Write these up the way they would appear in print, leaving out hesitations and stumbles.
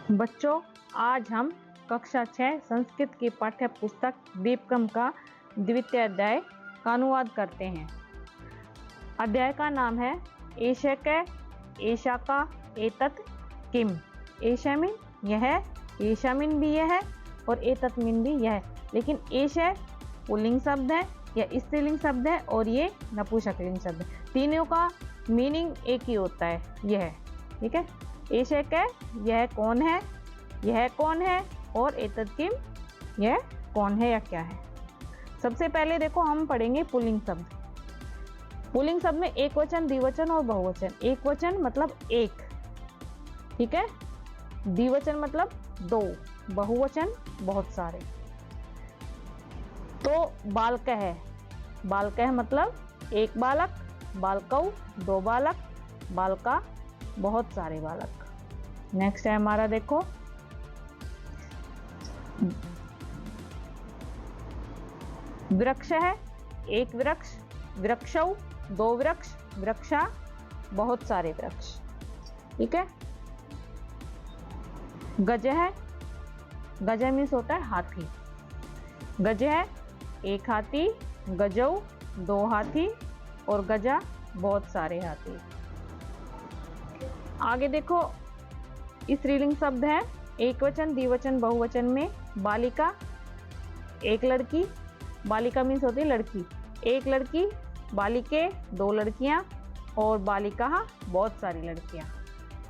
बच्चों, आज हम कक्षा 6 संस्कृत की पाठ्य पुस्तक दीपक्रम का द्वितीय अध्याय का अनुवाद करते हैं। अध्याय का नाम है एषक एषाका एतत् किम। एषामिन यह है, एषामिन भी यह है और एतत्मिन भी यह है। लेकिन एष पुल्लिंग शब्द है या स्त्रीलिंग शब्द है और ये नपुंसकलिंग शब्द है। तीनों का मीनिंग एक ही होता है, यह। ठीक है, एषक यह कौन है, यह कौन है, और एतत् किम यह कौन है या क्या है। सबसे पहले देखो हम पढ़ेंगे पुल्लिंग शब्द। पुल्लिंग शब्द में एक वचन, द्विवचन और बहुवचन। एक वचन मतलब एक, ठीक है। द्विवचन मतलब दो, बहुवचन बहुत सारे। तो बालक है, बालक मतलब एक बालक, बालकौ दो बालक, बालका बहुत सारे बालक। नेक्स्ट है हमारा, देखो वृक्ष है, एक वृक्ष, वृक्षौ दो वृक्ष, वृक्षा बहुत सारे वृक्ष। ठीक है। गज है, गज मीन्स होता है हाथी। गज है एक हाथी, गजौ दो हाथी और गजा बहुत सारे हाथी। आगे देखो स्त्रीलिंग शब्द है, एक वचन, द्विवचन, बहुवचन में बालिका एक लड़की, बालिका मीन्स होती है लड़की, एक लड़की, बालिके दो लड़कियां और बालिका बहुत सारी लड़कियां।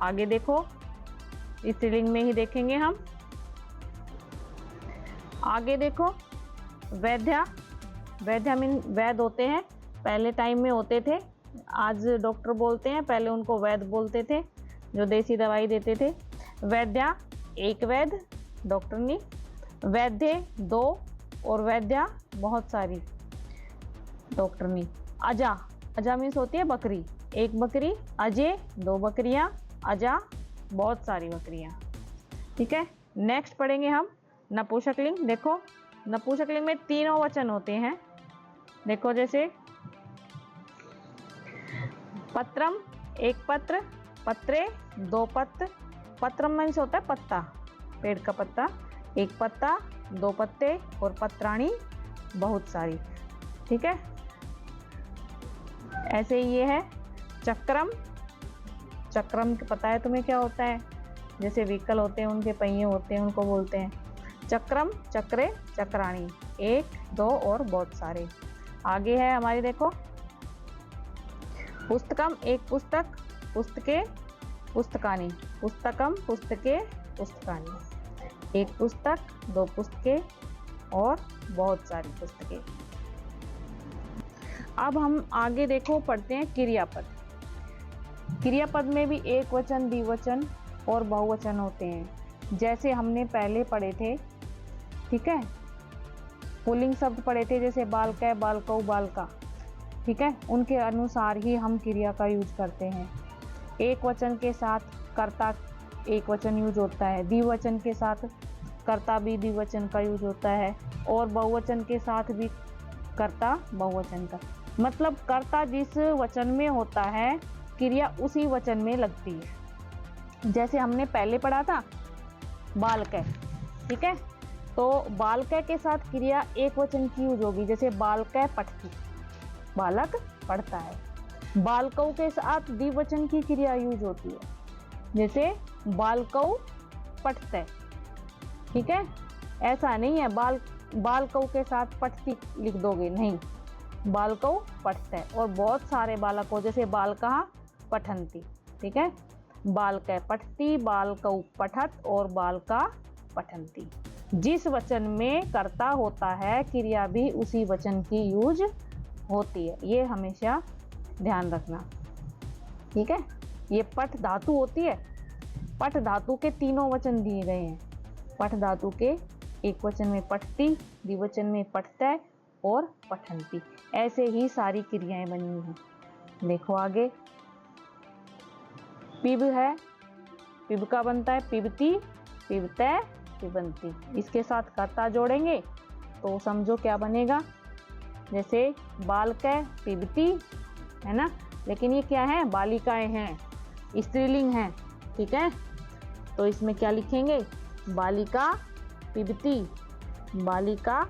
आगे देखो स्त्रीलिंग में ही देखेंगे हम। आगे देखो वैद्या, वैद्या मीन वैद होते हैं, पहले टाइम में होते थे, आज डॉक्टर बोलते हैं, पहले उनको वैद बोलते थे जो देसी दवाई देते थे। वैद्या एक वैद डॉक्टरनी, वैद्य दो और वैद्या बहुत सारी डॉक्टरनी। अजा, अजा मीन्स होती है बकरी, एक बकरी, अजय दो बकरियां, अजा बहुत सारी बकरियां। ठीक है। नेक्स्ट पढ़ेंगे हम नपुंसकलिंग। देखो नपुंसकलिंग में तीनों वचन होते हैं। देखो जैसे पत्रम एक पत्र, पत्रे दो पत्र, पत्रम मीन्स होता है पत्ता, पेड़ का पत्ता, एक पत्ता दो पत्ते और पत्राणी बहुत सारी। ठीक है। ऐसे ही ये है चक्रम, चक्रम पता है तुम्हें क्या होता है, जैसे व्हीकल होते हैं उनके पहिए होते हैं उनको बोलते हैं चक्रम, चक्रे चक्राणी, एक दो और बहुत सारे। आगे है हमारी, देखो पुस्तकम एक पुस्तक, पुस्तके पुस्तकानी, पुस्तकम पुस्तके पुस्तकानी, एक पुस्तक दो पुस्तकें और बहुत सारी पुस्तकें। अब हम आगे देखो पढ़ते हैं क्रियापद। क्रियापद में भी एक वचन, द्विवचन और बहुवचन होते हैं, जैसे हमने पहले पढ़े थे। ठीक है। पुल्लिंग शब्द पढ़े थे जैसे बालक, बालकौ, बालका। ठीक है, उनके अनुसार ही हम क्रिया का यूज करते हैं। एक वचन के साथ कर्ता एक वचन यूज होता है, द्विवचन के साथ कर्ता भी द्विवचन का यूज होता है और बहुवचन के साथ भी कर्ता बहुवचन का। मतलब कर्ता जिस वचन में होता है क्रिया उसी वचन में लगती है। जैसे हमने पहले पढ़ा था बालक, ठीक है, तो बालक के साथ क्रिया एक वचन की यूज होगी, जैसे बालक पठति, बालक पढ़ता है। बालकौ के साथ द्विवचन की क्रिया यूज होती है, जैसे बालकौ पठते। ठीक है। ऐसा नहीं है बालकौ के साथ पठती लिख दोगे, नहीं, बालकौ पठते है। और बहुत सारे बालक हो, जैसे बालका पठन्ति। ठीक है। बालक पठती, बालकौ पठत और बालका पठन्ति। जिस वचन में कर्ता होता है क्रिया भी उसी वचन की यूज होती है, ये हमेशा ध्यान रखना। ठीक है। ये पठ धातु होती है, पठ धातु के तीनों वचन दिए गए हैं। पठ धातु के एक वचन में पठती, द्विवचन में पठतै और पठन्ति। ऐसे ही सारी क्रियाएं बनी हैं। देखो आगे पिब है, पिब का बनता है पिबती, पिबतै, पिबन्ति। इसके साथ कर्ता जोड़ेंगे तो समझो क्या बनेगा, जैसे बालक पिबती है ना, लेकिन ये क्या है, बालिकाएं हैं, स्त्रीलिंग है। ठीक है। तो इसमें क्या लिखेंगे, बालिका पिबती, बालिका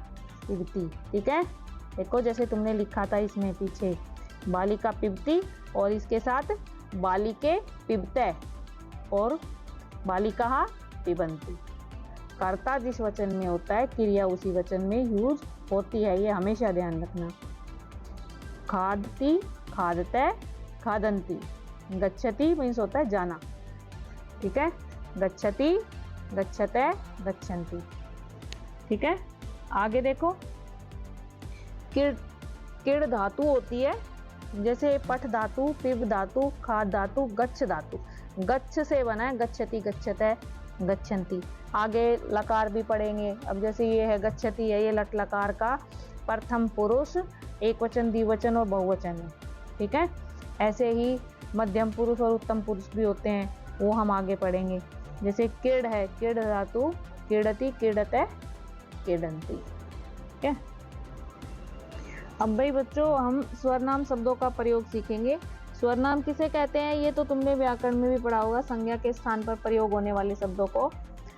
पिबती। ठीक है, देखो जैसे तुमने लिखा था इसमें पीछे, बालिका पिबती और इसके साथ बालिके पिबते और बालिका पिबंती। कर्ता जिस वचन में होता है, क्रिया उसी वचन में यूज होती है, ये हमेशा ध्यान रखना। खादती, खादते, खादंती। गच्छति मीन्स होता है जाना। ठीक है, गच्छति, गच्छते, गच्छन्ति। ठीक है, आगे देखो, किड़ धातु होती है, जैसे पठ धातु, पिब धातु, खाद धातु, गच्छ धातु। गच्छ से बना है गच्छति, गच्छते, गच्छन्ति। आगे लकार भी पढ़ेंगे। अब जैसे ये है गच्छति है, ये लट लकार का प्रथम पुरुष एक वचन, द्विवचन और बहुवचन है। ठीक है, ऐसे ही मध्यम पुरुष और उत्तम पुरुष भी होते हैं, वो हम आगे पढ़ेंगे। जैसे किड़ है, किड़ धातु, किड़ति, किड़ते, किड़न्ति। ठीक है, अब भाई बच्चों हम स्वरनाम शब्दों का प्रयोग सीखेंगे। स्वरनाम किसे कहते हैं, ये तो तुमने व्याकरण में भी पढ़ा होगा। संज्ञा के स्थान पर प्रयोग होने वाले शब्दों को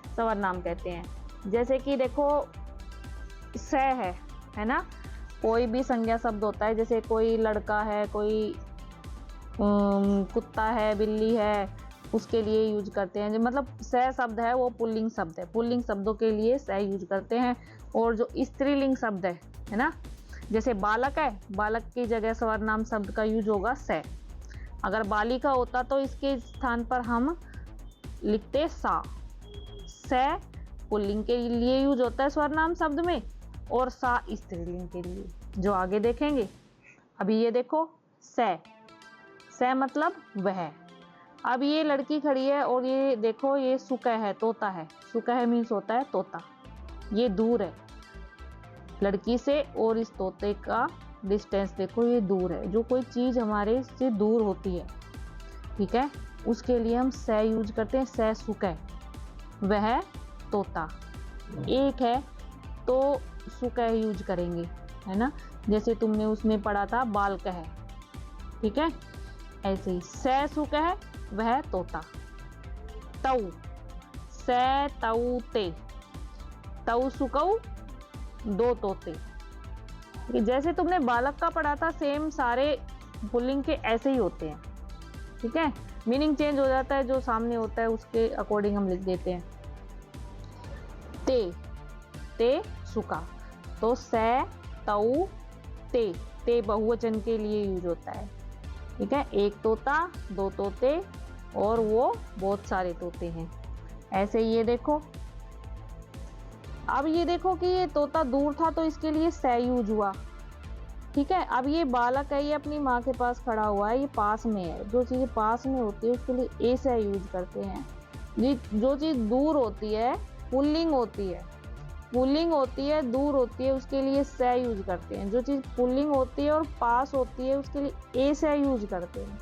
स्वरनाम कहते हैं। जैसे कि देखो स है ना, कोई भी संज्ञा शब्द होता है, जैसे कोई लड़का है, कोई कुत्ता है, बिल्ली है, उसके लिए यूज करते हैं। मतलब स शब्द है वो पुल्लिंग शब्द है, पुल्लिंग शब्दों के लिए स यूज करते हैं। और जो स्त्रीलिंग शब्द है ना, जैसे बालक है, बालक की जगह स्वरनाम शब्द का यूज होगा स। अगर बालिका होता तो इसके स्थान पर हम लिखते सा। स पुल्लिंग के लिए यूज होता है स्वरनाम शब्द में, और सा स्त्रीलिंग के लिए, जो आगे देखेंगे। अभी ये देखो स मतलब वह। अब ये लड़की खड़ी है और ये देखो ये सुकह है, तोता है। सुकह मीन्स होता है तोता। ये दूर है लड़की से, और इस तोते का डिस्टेंस देखो, ये दूर है। जो कोई चीज हमारे से दूर होती है, ठीक है, उसके लिए हम स यूज करते हैं। स सुकह, वह तोता। एक है तो सुकह यूज करेंगे, है ना। जैसे तुमने उसमें पढ़ा था बालकह, ठीक है, ऐसे ही स सुकह, वह तोता। तऊ, स तऊ ते, तऊ सुकऊ, दो तोते। जैसे तुमने बालक का पढ़ा था, सेम सारे पुल्लिंग के ऐसे ही होते हैं। ठीक है, मीनिंग चेंज हो जाता है, जो सामने होता है उसके अकॉर्डिंग हम लिख देते हैं। ते, ते सुका, तो स तऊ ते, ते बहुवचन के लिए यूज होता है। ठीक है, एक तोता, दो तोते, और वो बहुत सारे तोते हैं। ऐसे ये देखो, अब ये देखो कि ये तोता दूर था तो इसके लिए स यूज हुआ। ठीक है, अब ये बालक है, ये अपनी माँ के पास खड़ा हुआ है, ये पास में है। जो चीज़ पास में होती है उसके लिए ए से यूज करते हैं। जो चीज़ दूर होती है, पुल्लिंग होती है, पुल्लिंग होती है, दूर होती है, उसके लिए स यूज करते हैं। जो चीज़ पुल्लिंग होती है और पास होती है उसके लिए ए से यूज करते हैं।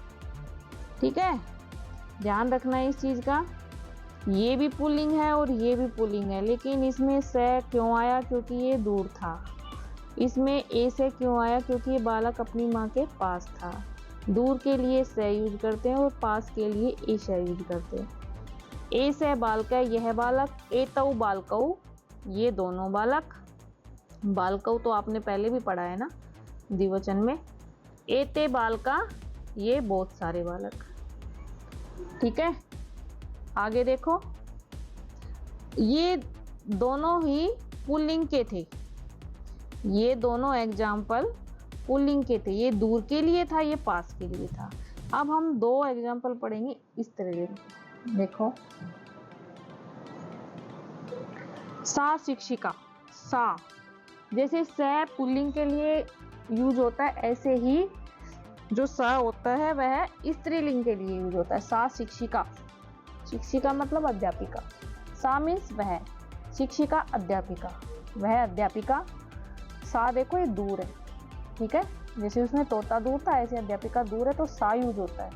ठीक है, ध्यान रखना है इस चीज़ का। ये भी पुल्लिंग है और ये भी पुल्लिंग है, लेकिन इसमें स क्यों आया, क्योंकि ये दूर था। इसमें ए से क्यों आया, क्योंकि ये बालक अपनी माँ के पास था। दूर के लिए स यूज करते हैं और पास के लिए ए से यूज करते हैं। ए से बालक, यह बालक, ए तऊ बालकऊ, ये दोनों बालक। बालकऊ तो आपने पहले भी पढ़ा है ना द्विवचन में। ए ते बालका, ये बहुत सारे बालक। ठीक है, आगे देखो, ये दोनों ही पुल्लिंग के थे। ये दोनों एग्जाम्पल पुल्लिंग के थे। ये दूर के लिए था, ये पास के लिए था। अब हम दो एग्जाम्पल पढ़ेंगे इस तरह से। देखो, सा शिक्षिका, सा जैसे स पुल्लिंग के लिए यूज होता है, ऐसे ही जो सा होता है वह स्त्रीलिंग के लिए यूज होता है। सा शिक्षिका, शिक्षिका मतलब अध्यापिका। सा मीन्स वह, शिक्षिका अध्यापिका, वह अध्यापिका। सा देखो ये दूर है, ठीक है, जैसे उसमें तोता दूर था ऐसे अध्यापिका दूर है, तो सा यूज होता है।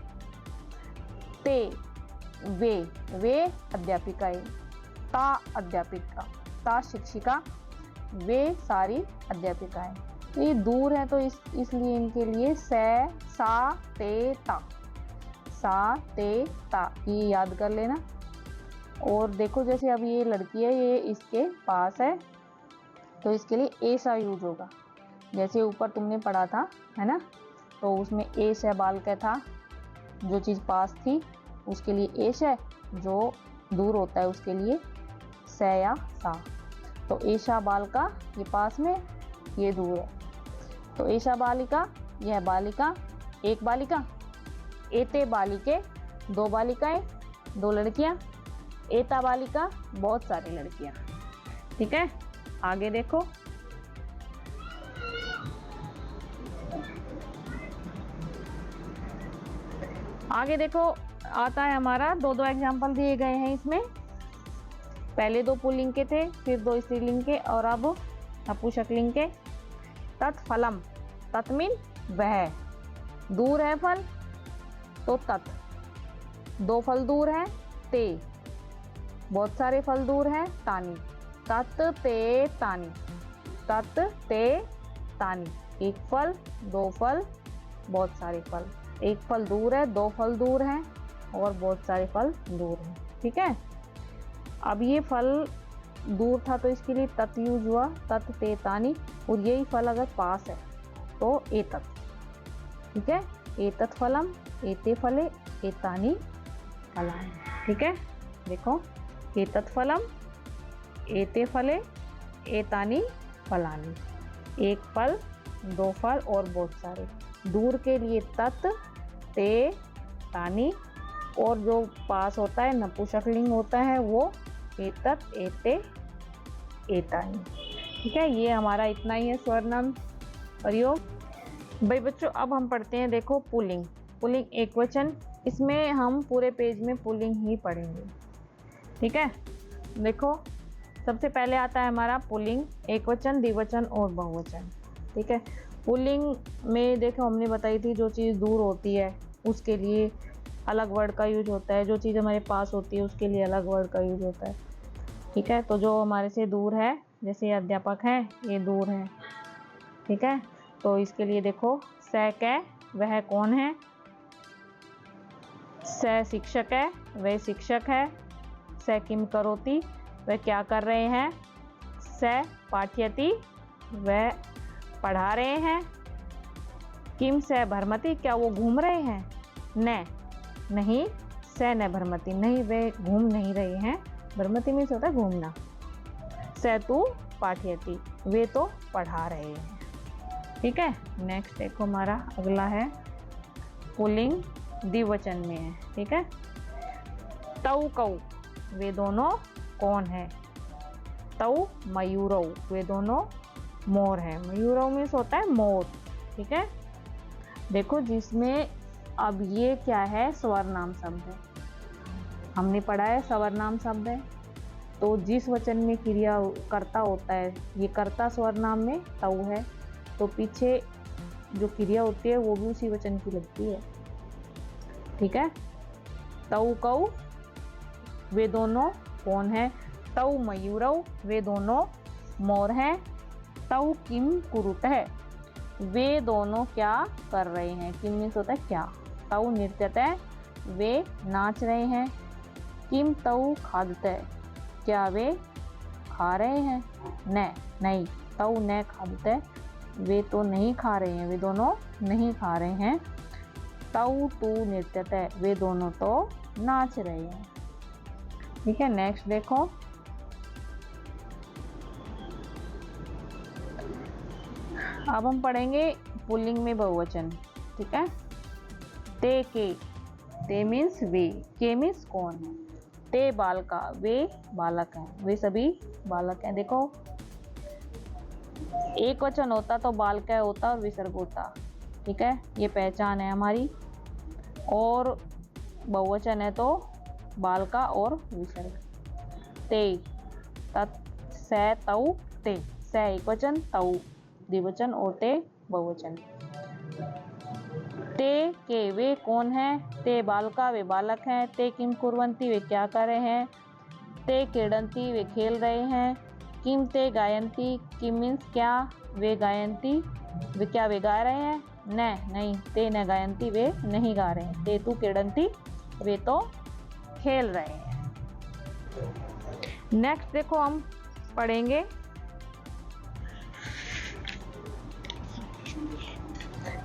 ते, वे अध्यापिकाएं। ता अध्यापिका, ता शिक्षिका, वे सारी अध्यापिकाएं। तो ये दूर है तो इसलिए इनके लिए सा ते ता, सा ते ता, ये याद कर लेना। और देखो जैसे अब ये लड़की है, ये इसके पास है, तो इसके लिए ऐसा यूज होगा। जैसे ऊपर तुमने पढ़ा था, है ना, तो उसमें एश है बाल का था, जो चीज़ पास थी उसके लिए एश है, जो दूर होता है उसके लिए स या सा। तो ऐशा बाल का, ये पास में, ये दूर है, तो ऐशा बालिका, यह बालिका, एक बालिका। एते बालिके, दो बालिकाएं, दो लड़कियां। एता बालिका, बहुत सारी लड़कियां। ठीक है, आगे देखो। आगे देखो आता है हमारा, दो दो एग्जाम्पल दिए गए हैं इसमें। पहले दो पुल्लिंग के थे, फिर दो स्त्रीलिंग के, और अब नपुंसकलिंग के। तत्फलम, तत् मीन वह, दूर है फल तो तत्, दो फल दूर है, ते, बहुत सारे फल दूर हैं, तानी, तत् ते तानी, तत् ते तानी। एक फल, दो फल, बहुत सारे फल। एक फल दूर है, दो फल दूर हैं, और बहुत सारे फल दूर हैं। ठीक है, अब ये फल दूर था तो इसके लिए तत् यूज हुआ, तत् ते तानी। और यही फल अगर पास है तो एतत्। ठीक है, एतत् फलम, एते फले, एतानी फलानि। ठीक है, देखो, एतत् फलम, एते फले, एतानी फलानि। एक फल, दो फल और बहुत सारे। दूर के लिए तत्, ते, तानी, और जो पास होता है नपुंसकलिंग होता है वो एतत्, एते, एतानी। ठीक है, ये हमारा इतना ही है स्वर्नाम प्रयोग। भाई बच्चों, अब हम पढ़ते हैं, देखो पुल्लिंग। पुल्लिंग एक वचन, इसमें हम पूरे पेज में पुल्लिंग ही पढ़ेंगे। ठीक है, देखो सबसे पहले आता है हमारा पुल्लिंग एक वचन, द्विवचन और बहुवचन। ठीक है, पुल्लिंग में देखो हमने बताई थी, जो चीज़ दूर होती है उसके लिए अलग वर्ड का यूज होता है, जो चीज़ हमारे पास होती है उसके लिए अलग वर्ड का यूज होता है। ठीक है, तो जो हमारे से दूर है, जैसे ये अध्यापक है, ये दूर है। ठीक है, तो इसके लिए देखो, स कै, वह कौन है। स शिक्षक है, वह शिक्षक है। स किम करोति, वह क्या कर रहे हैं। स पाठयति, वह पढ़ा रहे हैं। किम स भ्रमति, क्या वो घूम रहे हैं। न, नहीं, स न भ्रमति, नहीं वे घूम नहीं रहे हैं। भ्रमति मीन्स होता है घूमना। स तु पाठयति, वे तो पढ़ा रहे हैं। ठीक है, नेक्स्ट देखो हमारा अगला है पुल्लिंग द्विवचन में है। ठीक है, तौ कौ, वे दोनों कौन है। तौ मयूरौ, वे दोनों मोर है। मयूरौ मीन्स होता है मोर। ठीक है, देखो जिसमें अब ये क्या है, स्वर्नाम शब्द है। हमने पढ़ा है स्वर्नाम शब्द है, तो जिस वचन में क्रिया कर्ता होता है, ये कर्ता स्वर्नाम में तौ है, तो पीछे जो क्रिया होती है वो भी उसी वचन की लगती है। ठीक है, तौ कौ, वे दोनों कौन है। तौ मयूरौ, वे दोनों मोर हैं। तौ किम कुरुतः, वे दोनों क्या कर रहे हैं। किम मीन्स होता है क्या। तौ नृत्यतः, वे नाच रहे हैं। किम तौ खादतः, क्या वे खा रहे हैं। न, नहीं, तौ न खादतः, वे तो नहीं खा रहे हैं, वे दोनों नहीं खा रहे हैं। तौ तु नृत्यतः, वे दोनों तो नाच रहे हैं। ठीक है, नेक्स्ट देखो, अब हम पढ़ेंगे पुल्लिंग में बहुवचन। ठीक है, ते के, ते मीन्स वे, के मीन्स कौन है। ते बालका, वे बालक हैं, वे सभी बालक हैं। देखो एक वचन होता तो बालका होता और विसर्ग होता। ठीक है, ये पहचान है हमारी। और बहुवचन है तो बालका और विसर्ग। ते, तत्, स, तौ, ते। स एक वचन, तौ द्विवचन और ते बहुवचन। ते के, वे कौन है। ते बालका, वे बालक हैं। ते किम कुर्वन्ति, वे क्या कर रहे हैं। ते क्रीडन्ति, वे खेल रहे हैं। किम ते गायन्ति, किम मीन्स क्या, वे गायन्ति, वे क्या वे गा रहे हैं। न, नहीं, ते न गायन्ति, वे नहीं गा रहे हैं। ते तु क्रीडन्ति, वे तो खेल रहे हैं। नेक्स्ट देखो हम पढ़ेंगे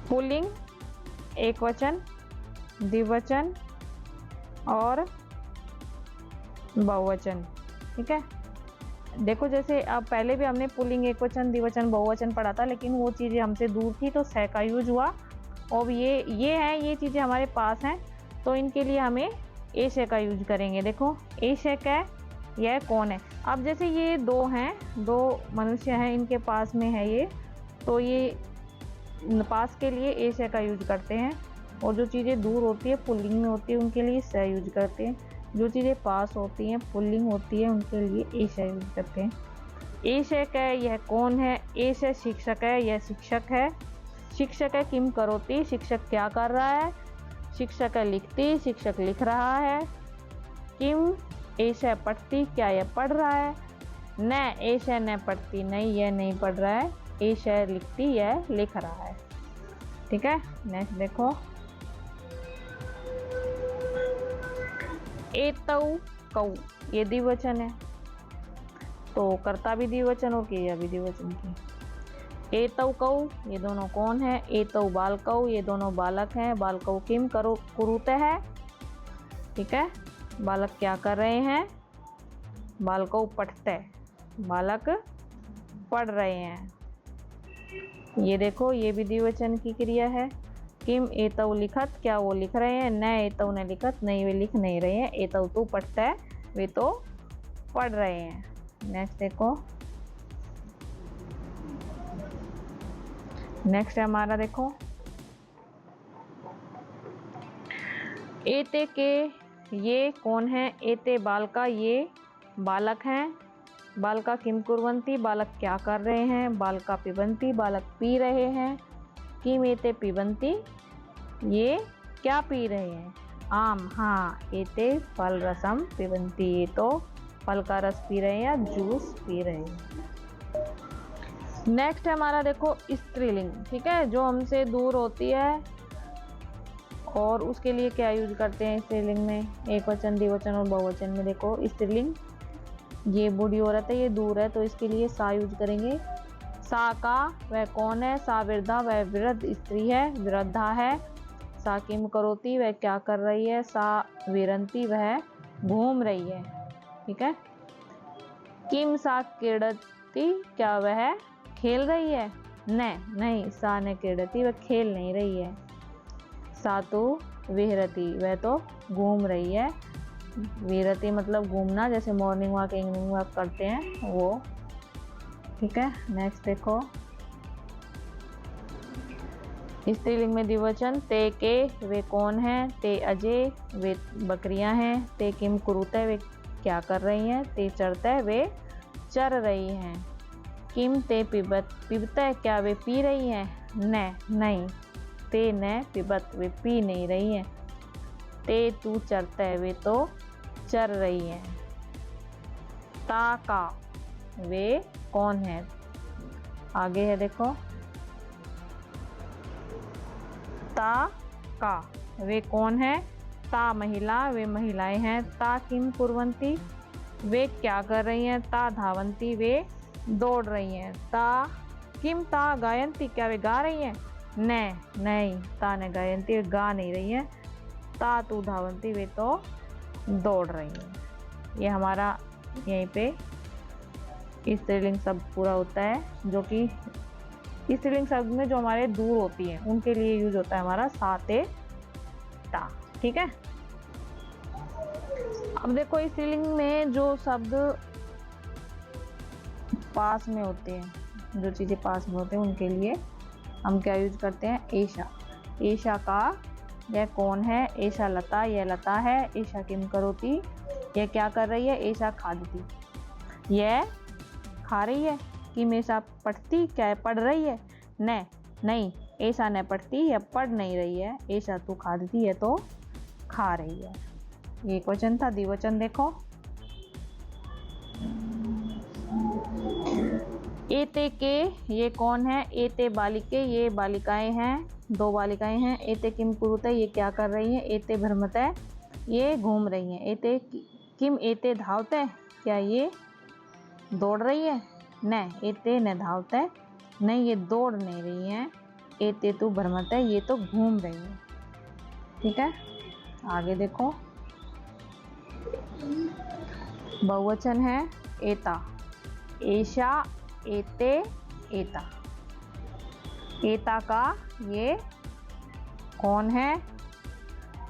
पुल्लिंग, एकवचन, द्विवचन और बहुवचन। ठीक है, देखो जैसे अब पहले भी हमने पुल्लिंग, एकवचन, द्विवचन, बहुवचन पढ़ा था, लेकिन वो चीज़ें हमसे दूर थी तो स का यूज हुआ। और ये चीज़ें हमारे पास हैं तो इनके लिए हमें ए श का यूज करेंगे। देखो ए श का यह कौन है। अब जैसे ये दो हैं, दो मनुष्य हैं, इनके पास में है ये, तो ये पास के लिए ए श का यूज करते हैं। और जो चीज़ें दूर होती है पुल्लिंग में होती है उनके लिए स यूज करते हैं। जो चीज़ें पास होती हैं पुल्लिंग होती है उनके लिए ए श यूज करते हैं। ए श है यह कौन है। ए श शिक्षक है, यह शिक्षक है। शिक्षक है किम करोती, शिक्षक क्या कर रहा है। शिक्षक है लिखती, शिक्षक लिख रहा है। किम ए श पढ़ती, क्या यह पढ़ रहा है। न ए श न पढ़ती, नहीं यह नहीं पढ़ रहा है। ए श लिखती, यह लिख रहा है। ठीक है, नेक्स्ट देखो एतौ कौ, ये द्विवचन है तो कर्ता भी द्विवचन और क्रिया भी द्विवचन की। एतौ कौ, ये दोनों कौन है। एतौ बालकौ, ये दोनों बालक हैं। बालकौ किम करो कुरुते है। ठीक है, बालक क्या कर रहे हैं। बालकौ पढ़ते, बालक पढ़ रहे हैं। ये देखो ये भी द्विवचन की क्रिया है। किम एतौ लिखत, क्या वो लिख रहे हैं। न एतौ न लिखत, नहीं वे लिख नहीं रहे हैं। एतौ तो पढ़ता है, वे तो पढ़ रहे हैं। नेक्स्ट देखो, नेक्स्ट है हमारा देखो एते के, ये कौन है। एते बालका, ये बालक हैं। बालका किम कुर्वन्ति, बालक क्या कर रहे हैं। बालका पिबन्ति, बालक पी रहे हैं। किम एते पिबन्ति, ये क्या पी रहे हैं। आम, हाँ एते फल रसम पिबन्ति, ये तो फल का रस पी रहे हैं या जूस पी रहे हैं। नेक्स्ट है हमारा देखो स्त्रीलिंग। ठीक है, जो हमसे दूर होती है और उसके लिए क्या यूज करते हैं स्त्रीलिंग में। एक वचन, द्विवचन और बहुवचन में देखो स्त्रीलिंग, ये बूढ़ी औरत है, ये दूर है तो इसके लिए सा यूज करेंगे। सा का, वह कौन है। सा वृद्धा, वह वृद्ध स्त्री है, वृद्धा है। सा किम करोती, वह क्या कर रही है। सा विरंती, वह घूम रही है। ठीक है, किम सा क्रीडती, क्या वह खेल रही है। नहीं सा न क्रीडती, वह खेल नहीं रही है। सा तो विहरती, वह तो घूम रही है। विहरती मतलब घूमना, जैसे मॉर्निंग वॉक इवनिंग वॉक करते हैं वो। ठीक है, नेक्स्ट देखो स्त्रीलिंग में द्विवचन। ते के, वे कौन हैं। ते अजय, वे बकरियां हैं। ते किम कुरुते, वे क्या कर रही हैं। ते चरते, वे चर रही हैं। किम ते पिबत, पिबते, क्या वे पी रही हैं। नहीं ते न पिबत, वे पी नहीं रही हैं। ते तू चरते, वे तो चर रही हैं। ता का, वे कौन है। आगे है देखो ता का, वे कौन है। ता महिला, वे महिलाएं हैं। ता किम कुर्वन्ति, वे क्या कर रही हैं। ता धावंती, वे दौड़ रही हैं। ता किम ता गायंती, क्या वे गा रही हैं। नहीं ता न गायंती, वे गा नहीं रही हैं। ता तू धावंती, वे तो दौड़ रही हैं। ये हमारा यहीं पे स्त्रीलिंग शब्द पूरा होता है, जो कि स्त्रीलिंग शब्द में जो हमारे दूर होती हैं उनके लिए यूज होता है हमारा सा ते ता। ठीक है, अब देखो स्त्रीलिंग में जो शब्द पास में होते हैं, जो चीज़ें पास में होते हैं उनके लिए हम क्या यूज करते हैं। एशा, एशा का, यह कौन है। एशा लता, यह लता है। एशा किम करोती, यह क्या कर रही है। एशा खादती, यह खा रही है। किम एशा पढ़ती, क्या पढ़ रही है। नहीं ऐसा न पढ़ती, यह पढ़ नहीं रही है। ऐसा तू खाती है तो खा रही है। ये क्वेश्चन था। द्विवचन देखो एते के, ये कौन है। एते बालिके, ये बालिकाएं हैं, दो बालिकाएं हैं। एते किम कुरुते, ये क्या कर रही हैं। एते भ्रमते, ये घूम रही हैं। एते किम एते धावते, क्या ये दौड़ रही है? न एते न धावते, नहीं ये दौड़ नहीं रही है। एते तू भ्रमते, ये तो घूम रही है। ठीक है, आगे देखो, बहुवचन है एता, एशा, एते, एता। एता का ये कौन है?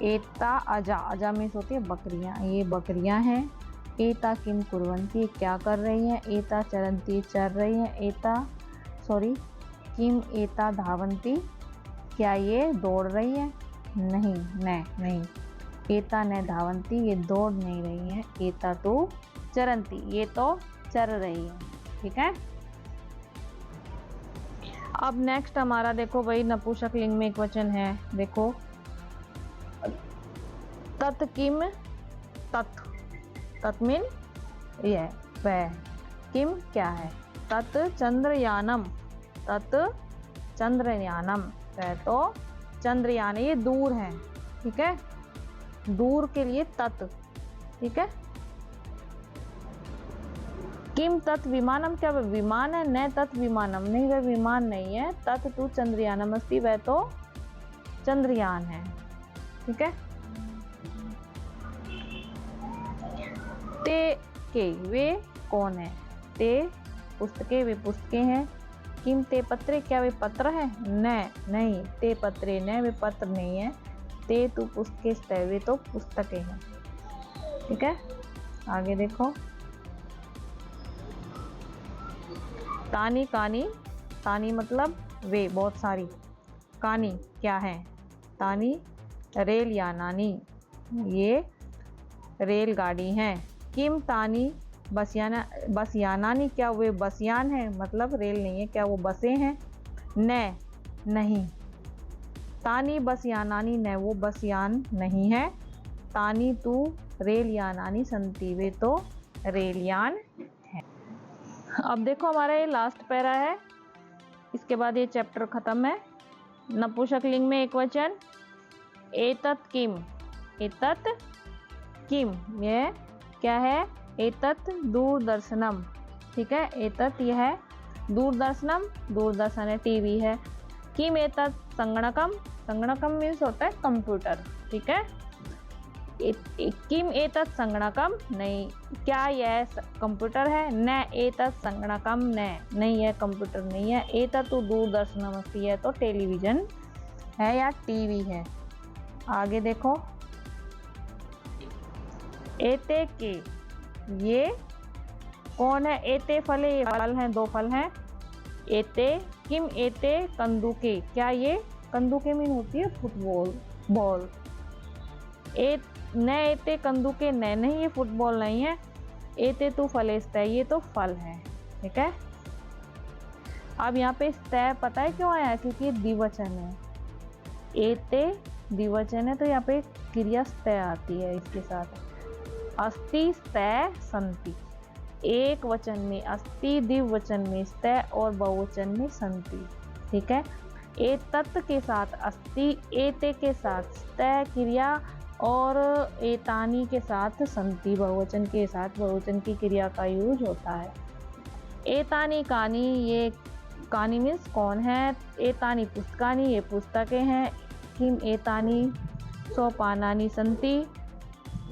एता अजा, अजा मीन्स होती है बकरियां, ये बकरियां हैं। एता किम कुर्वन्ति, क्या कर रही हैं? एता चरन्ति, चल रही हैं। एता किम एता धावन्ति, क्या ये दौड़ रही है? नहीं, नहीं। एता न धावन्ति, ये दौड़ नहीं रही है। एता तो चरन्ति, ये तो चल रही है। ठीक है, अब नेक्स्ट हमारा देखो भाई नपुंसक लिंग में एक वचन है। देखो, तत् किम, तत् मीन यह वह, किम क्या है? तत् चंद्रयानम, तत् चंद्रयानम, वह तो चंद्रयान, ये दूर है। ठीक है, दूर के लिए तत्। ठीक है, किम तत् विमानम, क्या वह विमान है? न तत् विमानम, नहीं वह विमान नहीं है। तत् तू चंद्रयानम अस्ति, वह तो चंद्रयान है। ठीक है, ते के, वे कौन है? ते पुस्तकें, वे पुस्तकें हैं। किम ते पत्रे, क्या वे पत्र है? नहीं, ते पत्रे न, वे पत्र नहीं है। ते तू पुस्तकें स्तः, वे तो पुस्तकें हैं। ठीक है, आगे देखो, तानी कानी, तानी मतलब वे, बहुत सारी। कानी क्या है? तानी रेल यानानी, ये रेलगाड़ी हैं। किम तानी बसयाना, बसयानानी, क्या वे बसयान है? मतलब रेल नहीं है, क्या वो बसें हैं? नहीं। तानी बसयानानी न, वो बसयान नहीं है। तानी तू रेल यानानी संति, वे तो रेलयान है। अब देखो हमारा ये लास्ट पैरा है, इसके बाद ये चैप्टर खत्म है। नपुंसक लिंग में एक वचन, एतत् किम, एतत् किम, ये क्या है? एतत् दूरदर्शनम। ठीक है, एतत् यह है दूरदर्शनम, दूरदर्शन है, टीवी है। किम एतत् संगणकम, संगणकम मीन्स होता है कंप्यूटर। ठीक है, किम एतत् संगणकम, नहीं, क्या यह कंप्यूटर है? न एतत् संगणकम, नहीं यह कंप्यूटर नहीं है। एतत् दूरदर्शनम अस्ति, है तो टेलीविजन है या टीवी है। आगे देखो, एते के, ये कौन है? एते फले, ये फल हैं, दो फल हैं। एते किम एते कंदुके, क्या ये कंदुके मीन होती है फुटबॉल, बॉल। न एते कंदुके, नहीं ये फुटबॉल नहीं है। एते तू फलेस्तः, ये तो फल है। ठीक है, अब यहाँ पे स्तः पता है क्यों आया? क्योंकि ये द्विवचन है। एते द्विवचन है तो यहाँ पे क्रिया स्तः आती है इसके साथ। अस्ति स्तः सन्ति, एक वचन में अस्ति, द्विवचन में स्तः और बहुवचन में सन्ति। ठीक है, एतत् के साथ अस्ति, एते के साथ स्तः क्रिया और एतानी के साथ सन्ति बहुवचन के साथ बहुवचन की क्रिया का यूज होता है। एतानी कानी, ये कानी मीन्स कौन है? एतानी पुस्तकानी, ये पुस्तकें हैं। किम एतानी सोपानानी सन्ति,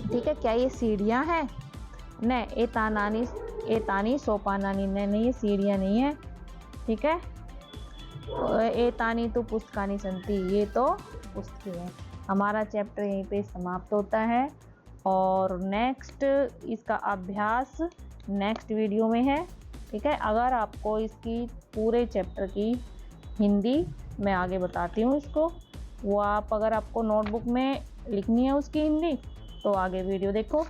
ठीक है, क्या ये सीढ़ियाँ हैं? न एतानी सोपानानी, नहीं ये सीढ़ियाँ नहीं है। ठीक है, एतानी तो पुस्तकानी सन्ति, ये तो पुस्तकें हैं। हमारा चैप्टर यहीं पे समाप्त होता है और नेक्स्ट इसका अभ्यास नेक्स्ट वीडियो में है। ठीक है, अगर आपको इसकी पूरे चैप्टर की हिंदी मैं आगे बताती हूँ इसको, वो आप अगर आपको नोटबुक में लिखनी है उसकी हिंदी तो आगे वीडियो देखो।